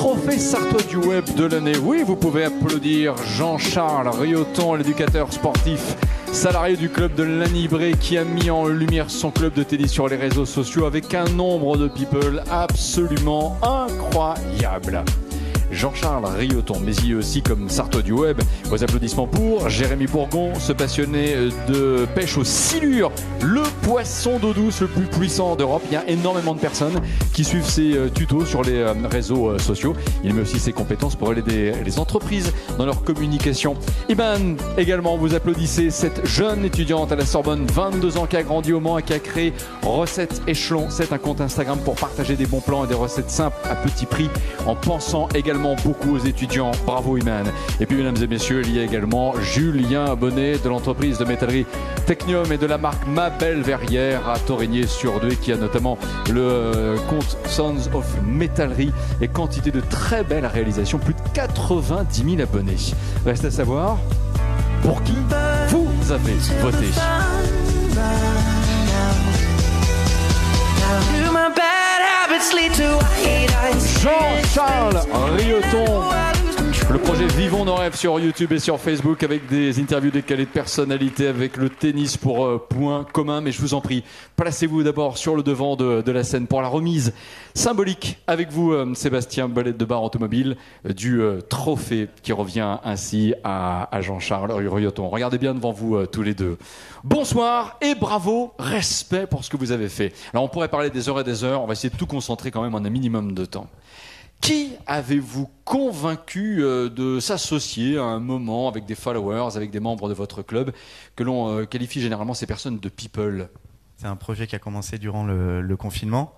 trophée Sartois du web de l'année. Oui, vous pouvez applaudir Jean-Charles Rioton, l'éducateur sportif salarié du club de Lanibré, qui a mis en lumière son club de tennis sur les réseaux sociaux avec un nombre de people absolument incroyable. Jean-Charles Rioton, mais il y a aussi comme Sartois du web. Vos applaudissements pour Jérémy Bourgon, ce passionné de pêche au silure, le poisson d'eau douce le plus puissant d'Europe. Il y a énormément de personnes qui suivent ses tutos sur les réseaux sociaux. Il met aussi ses compétences pour aider les entreprises dans leur communication. Iman, également, vous applaudissez cette jeune étudiante à la Sorbonne, 22 ans, qui a grandi au Mans et qui a créé Recettes Échelon. C'est un compte Instagram pour partager des bons plans et des recettes simples à petit prix, en pensant également beaucoup aux étudiants. Bravo Iman. Et puis mesdames et messieurs, il y a également Julien Bonnet de l'entreprise de métallerie Technium et de la marque Ma Belle Verrière à Torigné-sur-Douai, qui a notamment le compte Sons of Métallerie et quantité de très belles réalisations, plus de 90 000 abonnés. Reste à savoir pour qui vous avez voté. Jean-Charles Rioton, le projet Vivons nos rêves sur YouTube et sur Facebook, avec des interviews décalées de personnalités, avec le tennis pour point commun. Mais je vous en prie, placez-vous d'abord sur le devant de la scène pour la remise symbolique avec vous, Sébastien Bolette de Bar Automobile, du trophée qui revient ainsi à Jean-Charles Rioton. Regardez bien devant vous tous les deux. Bonsoir et bravo, respect pour ce que vous avez fait. Alors on pourrait parler des heures et des heures, on va essayer de tout concentrer quand même en un minimum de temps. Qui avez-vous convaincu de s'associer à un moment avec des followers, avec des membres de votre club, que l'on qualifie généralement ces personnes de people? C'est un projet qui a commencé durant le confinement.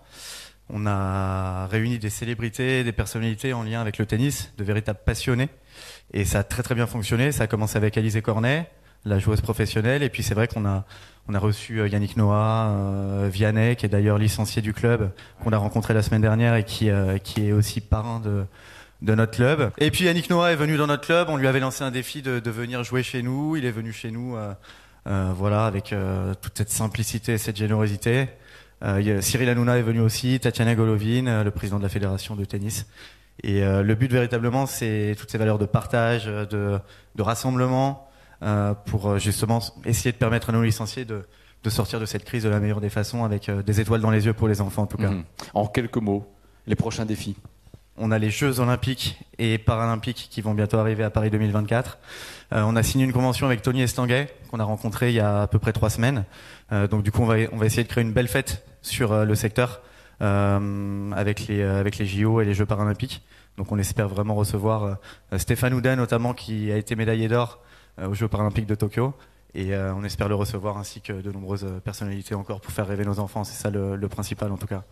On a réuni des célébrités, des personnalités en lien avec le tennis, de véritables passionnés. Et ça a très très bien fonctionné. Ça a commencé avec Alizé Cornet, la joueuse professionnelle. Et puis c'est vrai qu'on a reçu Yannick Noah, Vianney, qui est d'ailleurs licencié du club, qu'on a rencontré la semaine dernière et qui est aussi parrain de notre club. Et puis Yannick Noah est venu dans notre club. On lui avait lancé un défi de venir jouer chez nous. Il est venu chez nous, voilà, avec toute cette simplicité et cette générosité. Cyril Hanouna est venu aussi, Tatiana Golovin, le président de la fédération de tennis. Et le but véritablement, c'est toutes ces valeurs de partage, de rassemblement, pour justement essayer de permettre à nos licenciés de sortir de cette crise de la meilleure des façons, avec des étoiles dans les yeux pour les enfants en tout cas. En quelques mots, les prochains défis. On a les Jeux Olympiques et Paralympiques qui vont bientôt arriver à Paris 2024. On a signé une convention avec Tony Estanguet, qu'on a rencontré il y a à peu près 3 semaines. Donc du coup, on va essayer de créer une belle fête sur le secteur, avec les JO et les Jeux Paralympiques. Donc on espère vraiment recevoir Stéphane Oudin notamment, qui a été médaillé d'or aux Jeux Paralympiques de Tokyo. Et on espère le recevoir, ainsi que de nombreuses personnalités encore, pour faire rêver nos enfants. C'est ça le principal en tout cas.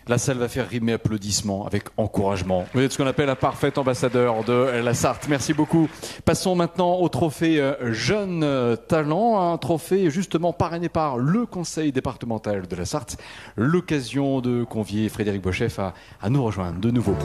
La salle va faire rimer applaudissements avec encouragement. Vous êtes ce qu'on appelle un parfait ambassadeur de la Sarthe. Merci beaucoup. Passons maintenant au trophée Jeune Talent, un trophée justement parrainé par le conseil départemental de la Sarthe. L'occasion de convier Frédéric Bochef à nous rejoindre de nouveau.